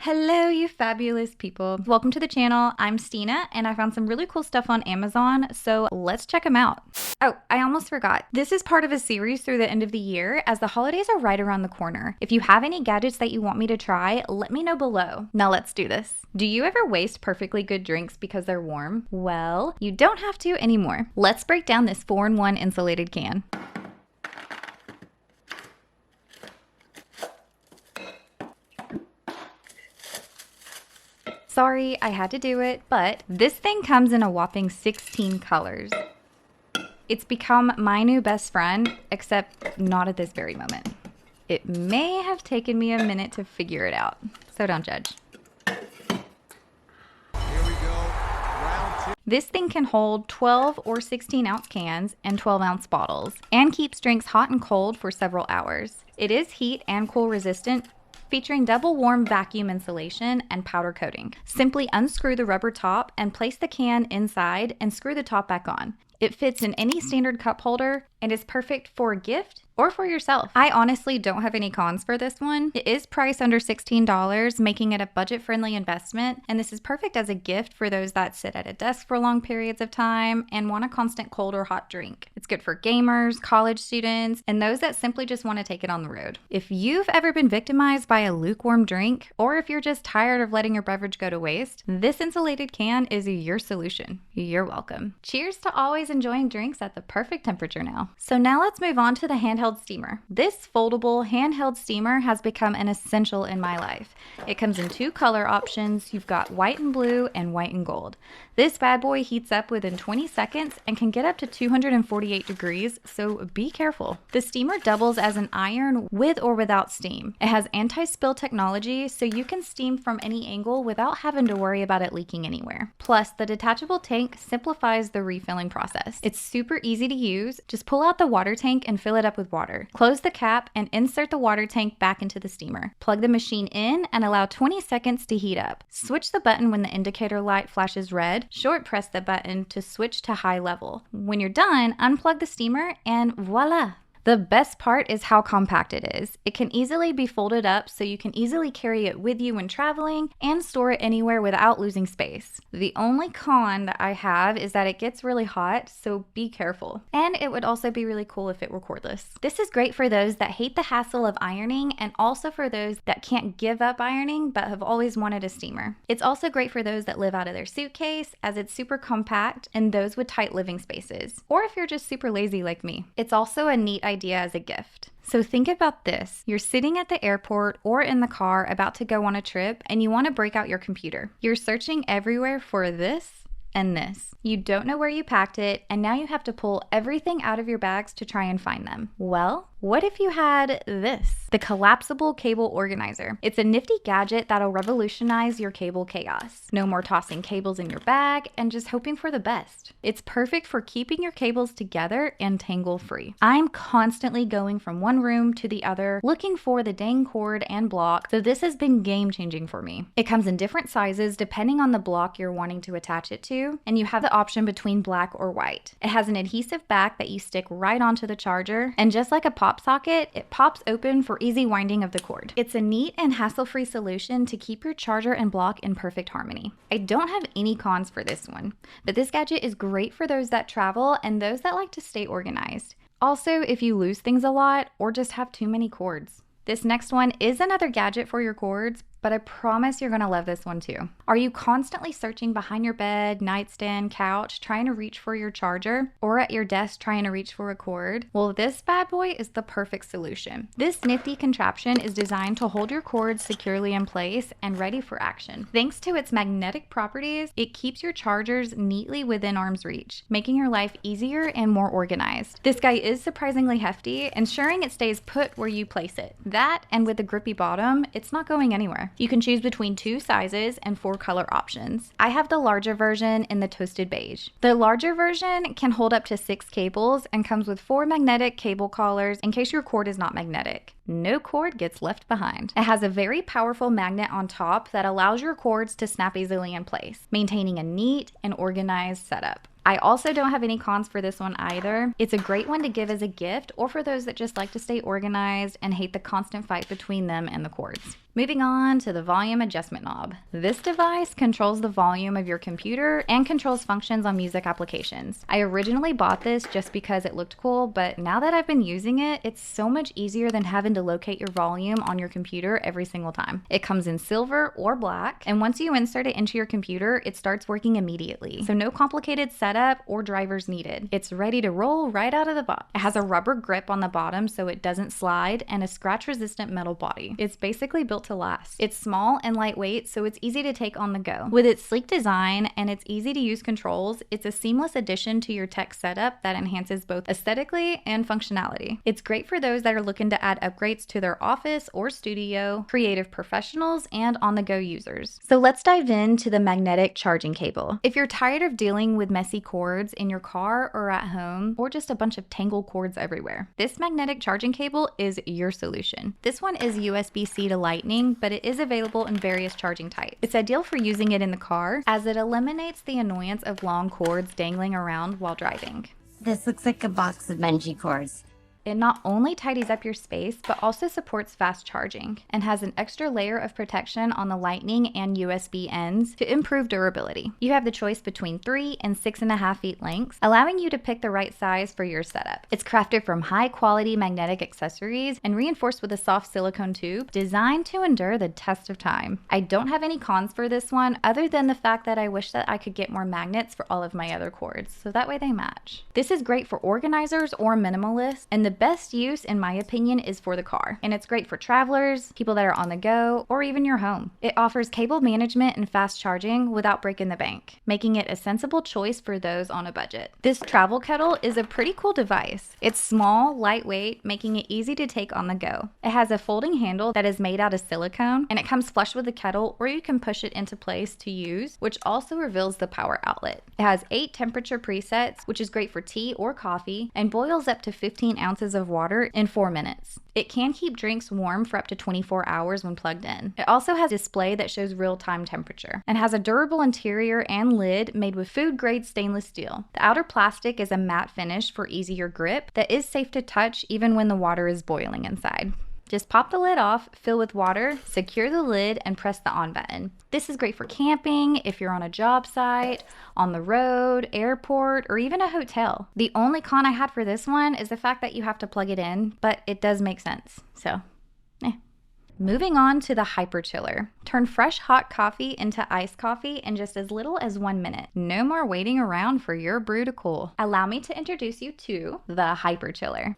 Hello, you fabulous people. Welcome to the channel. I'm Stina, and I found some really cool stuff on Amazon, so let's check them out. Oh, I almost forgot. This is part of a series through the end of the year, as the holidays are right around the corner. If you have any gadgets that you want me to try, let me know below. Now let's do this. Do you ever waste perfectly good drinks because they're warm? Well, you don't have to anymore. Let's break down this 4-in-1 insulated can. Sorry, I had to do it, but this thing comes in a whopping 16 colors. It's become my new best friend, except not at this very moment. It may have taken me a minute to figure it out, so don't judge. Here we go. Round 2. This thing can hold 12 or 16 ounce cans and 12 ounce bottles, and keeps drinks hot and cold for several hours. It is heat and cool resistant, featuring double warm vacuum insulation and powder coating. Simply unscrew the rubber top and place the can inside and screw the top back on. It fits in any standard cup holder and is perfect for a gift or for yourself. I honestly don't have any cons for this one. It is priced under $16, making it a budget-friendly investment, and this is perfect as a gift for those that sit at a desk for long periods of time and want a constant cold or hot drink. It's good for gamers, college students, and those that simply just want to take it on the road. If you've ever been victimized by a lukewarm drink, or if you're just tired of letting your beverage go to waste, this insulated can is your solution. You're welcome. Cheers to always enjoying drinks at the perfect temperature now. So now let's move on to the handheld steamer. This foldable handheld steamer has become an essential in my life. It comes in 2 color options. You've got white and blue and white and gold. This bad boy heats up within 20 seconds and can get up to 248 degrees, so be careful. The steamer doubles as an iron with or without steam. It has anti-spill technology, so you can steam from any angle without having to worry about it leaking anywhere. Plus, the detachable tank simplifies the refilling process. It's super easy to use. Just pull out the water tank and fill it up with water. Close the cap and insert the water tank back into the steamer. Plug the machine in and allow 20 seconds to heat up. Switch the button when the indicator light flashes red. Short press the button to switch to high level. When you're done, unplug the steamer and voila! The best part is how compact it is. It can easily be folded up so you can easily carry it with you when traveling and store it anywhere without losing space. The only con that I have is that it gets really hot, so be careful. And it would also be really cool if it were cordless. This is great for those that hate the hassle of ironing and also for those that can't give up ironing but have always wanted a steamer. It's also great for those that live out of their suitcase as it's super compact and those with tight living spaces. Or if you're just super lazy like me. It's also a neat idea as a gift. So think about this. You're sitting at the airport or in the car about to go on a trip and you want to break out your computer. You're searching everywhere for this and this. You don't know where you packed it, and now you have to pull everything out of your bags to try and find them. Well, what if you had this? The Collapsible Cable Organizer. It's a nifty gadget that'll revolutionize your cable chaos. No more tossing cables in your bag and just hoping for the best. It's perfect for keeping your cables together and tangle-free. I'm constantly going from one room to the other, looking for the dang cord and block, so this has been game-changing for me. It comes in different sizes depending on the block you're wanting to attach it to, and you have the option between black or white. It has an adhesive back that you stick right onto the charger, and just like a pop socket, it pops open for easy winding of the cord. It's a neat and hassle-free solution to keep your charger and block in perfect harmony. I don't have any cons for this one, but this gadget is great for those that travel and those that like to stay organized. Also, if you lose things a lot or just have too many cords. This next one is another gadget for your cords, but I promise you're gonna love this one too. Are you constantly searching behind your bed, nightstand, couch, trying to reach for your charger, or at your desk trying to reach for a cord? Well, this bad boy is the perfect solution. This nifty contraption is designed to hold your cords securely in place and ready for action. Thanks to its magnetic properties, it keeps your chargers neatly within arm's reach, making your life easier and more organized. This guy is surprisingly hefty, ensuring it stays put where you place it. That, and with a grippy bottom, it's not going anywhere. You can choose between 2 sizes and 4 color options. I have the larger version in the toasted beige. The larger version can hold up to 6 cables and comes with 4 magnetic cable collars in case your cord is not magnetic. No cord gets left behind. It has a very powerful magnet on top that allows your cords to snap easily in place, maintaining a neat and organized setup. I also don't have any cons for this one either. It's a great one to give as a gift or for those that just like to stay organized and hate the constant fight between them and the cords. Moving on to the volume adjustment knob. This device controls the volume of your computer and controls functions on music applications. I originally bought this just because it looked cool, but now that I've been using it, it's so much easier than having to locate your volume on your computer every single time. It comes in silver or black, and once you insert it into your computer, it starts working immediately. So no complicated setup or drivers needed. It's ready to roll right out of the box. It has a rubber grip on the bottom so it doesn't slide and a scratch-resistant metal body. It's basically built to last. It's small and lightweight, so it's easy to take on the go. With its sleek design and its easy to use controls, it's a seamless addition to your tech setup that enhances both aesthetically and functionality. It's great for those that are looking to add upgrades to their office or studio, creative professionals, and on-the-go users. So let's dive into the magnetic charging cable. If you're tired of dealing with messy cords in your car or at home, or just a bunch of tangled cords everywhere, this magnetic charging cable is your solution. This one is USB-C to Lightning, but it is available in various charging types. It's ideal for using it in the car as it eliminates the annoyance of long cords dangling around while driving. This looks like a box of bungee cords. It not only tidies up your space, but also supports fast charging and has an extra layer of protection on the Lightning and USB ends to improve durability. You have the choice between 3 and 6.5 feet lengths, allowing you to pick the right size for your setup. It's crafted from high-quality magnetic accessories and reinforced with a soft silicone tube designed to endure the test of time. I don't have any cons for this one other than the fact that I wish that I could get more magnets for all of my other cords, so that way they match. This is great for organizers or minimalists, and the best use, in my opinion, is for the car. And it's great for travelers, people that are on the go, or even your home. It offers cable management and fast charging without breaking the bank, making it a sensible choice for those on a budget. This travel kettle is a pretty cool device. It's small, lightweight, making it easy to take on the go. It has a folding handle that is made out of silicone, and it comes flush with the kettle, or you can push it into place to use, which also reveals the power outlet. It has 8 temperature presets, which is great for tea or coffee, and boils up to 15 ounces of water in 4 minutes. It can keep drinks warm for up to 24 hours when plugged in. It also has a display that shows real-time temperature and has a durable interior and lid made with food-grade stainless steel. The outer plastic is a matte finish for easier grip that is safe to touch even when the water is boiling inside. Just pop the lid off, fill with water, secure the lid, and press the on button. This is great for camping, if you're on a job site, on the road, airport, or even a hotel. The only con I had for this one is the fact that you have to plug it in, but it does make sense, so Moving on to the HyperChiller. Turn fresh hot coffee into iced coffee in just as little as 1 minute. No more waiting around for your brew to cool. Allow me to introduce you to the HyperChiller.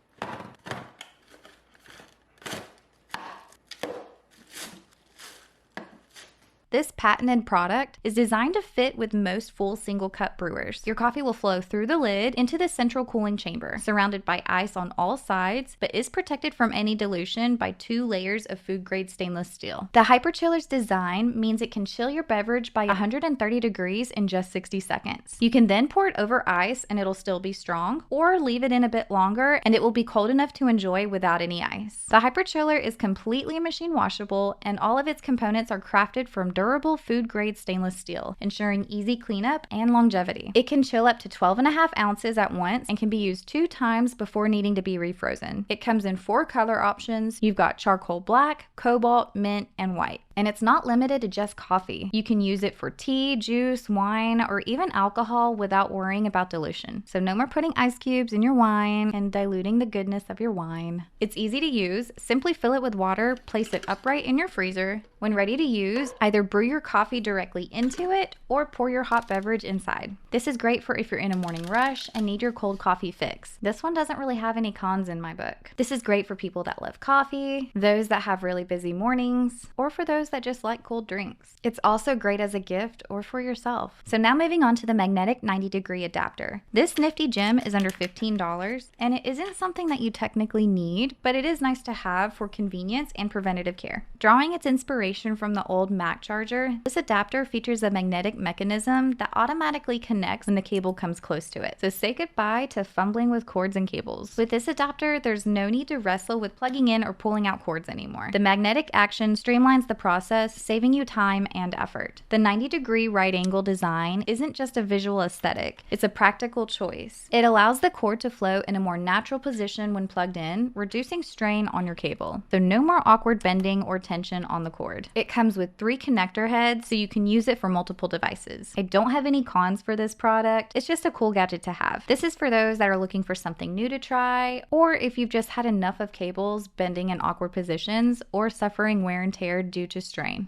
This patented product is designed to fit with most full single cup brewers. Your coffee will flow through the lid into the central cooling chamber, surrounded by ice on all sides, but is protected from any dilution by 2 layers of food-grade stainless steel. The HyperChiller's design means it can chill your beverage by 130 degrees in just 60 seconds. You can then pour it over ice and it'll still be strong, or leave it in a bit longer and it will be cold enough to enjoy without any ice. The HyperChiller is completely machine washable and all of its components are crafted from durable food-grade stainless steel, ensuring easy cleanup and longevity. It can chill up to 12.5 ounces at once and can be used 2 times before needing to be refrozen. It comes in 4 color options. You've got charcoal black, cobalt, mint, and white. And it's not limited to just coffee. You can use it for tea, juice, wine, or even alcohol without worrying about dilution. So no more putting ice cubes in your wine and diluting the goodness of your wine. It's easy to use. Simply fill it with water, place it upright in your freezer. When ready to use, either brew your coffee directly into it or pour your hot beverage inside. This is great for if you're in a morning rush and need your cold coffee fix. This one doesn't really have any cons in my book. This is great for people that love coffee, those that have really busy mornings, or for those that just like cold drinks. It's also great as a gift or for yourself. So now moving on to the magnetic 90-degree adapter. This nifty gem is under $15 and it isn't something that you technically need, but it is nice to have for convenience and preventative care. Drawing its inspiration from the old Mac charger, this adapter features a magnetic mechanism that automatically connects when the cable comes close to it. So say goodbye to fumbling with cords and cables. With this adapter, there's no need to wrestle with plugging in or pulling out cords anymore. The magnetic action streamlines the process process, saving you time and effort. The 90-degree right angle design isn't just a visual aesthetic, it's a practical choice. It allows the cord to flow in a more natural position when plugged in, reducing strain on your cable. So no more awkward bending or tension on the cord. It comes with 3 connector heads, so you can use it for multiple devices. I don't have any cons for this product, it's just a cool gadget to have. This is for those that are looking for something new to try, or if you've just had enough of cables bending in awkward positions or suffering wear and tear due to strain.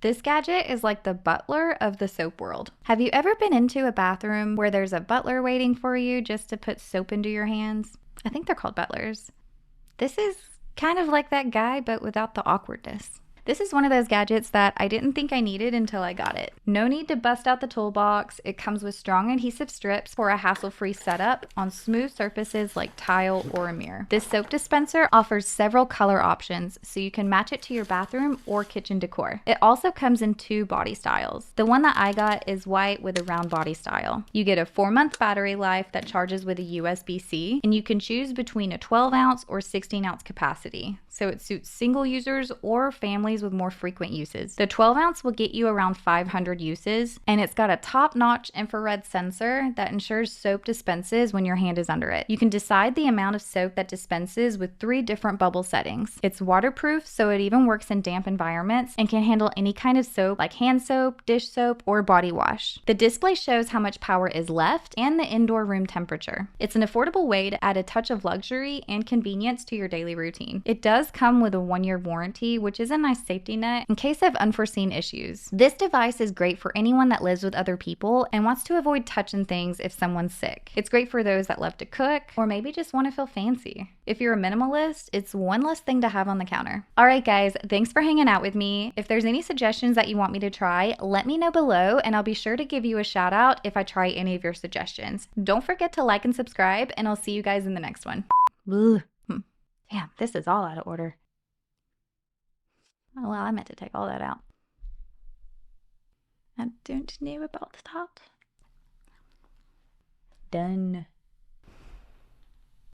This gadget is like the butler of the soap world. Have you ever been into a bathroom where there's a butler waiting for you just to put soap into your hands? I think they're called butlers. This is kind of like that guy, but without the awkwardness. This is one of those gadgets that I didn't think I needed until I got it. No need to bust out the toolbox. It comes with strong adhesive strips for a hassle-free setup on smooth surfaces like tile or a mirror. This soap dispenser offers several color options, so you can match it to your bathroom or kitchen decor. It also comes in 2 body styles. The one that I got is white with a round body style. You get a 4-month battery life that charges with a USB-C, and you can choose between a 12-ounce or 16-ounce capacity, so it suits single users or families with more frequent uses. The 12-ounce will get you around 500 uses, and it's got a top-notch infrared sensor that ensures soap dispenses when your hand is under it. You can decide the amount of soap that dispenses with 3 different bubble settings. It's waterproof, so it even works in damp environments and can handle any kind of soap like hand soap, dish soap, or body wash. The display shows how much power is left and the indoor room temperature. It's an affordable way to add a touch of luxury and convenience to your daily routine. It does come with a 1-year warranty, which is a nice safety net in case of unforeseen issues. This device is great for anyone that lives with other people and wants to avoid touching things if someone's sick. It's great for those that love to cook or maybe just want to feel fancy. If you're a minimalist, it's one less thing to have on the counter. Alright guys, thanks for hanging out with me. If there's any suggestions that you want me to try, let me know below and I'll be sure to give you a shout out if I try any of your suggestions. Don't forget to like and subscribe, and I'll see you guys in the next one. Damn, this is all out of order. Oh, well, I meant to take all that out. I don't know about that. Done.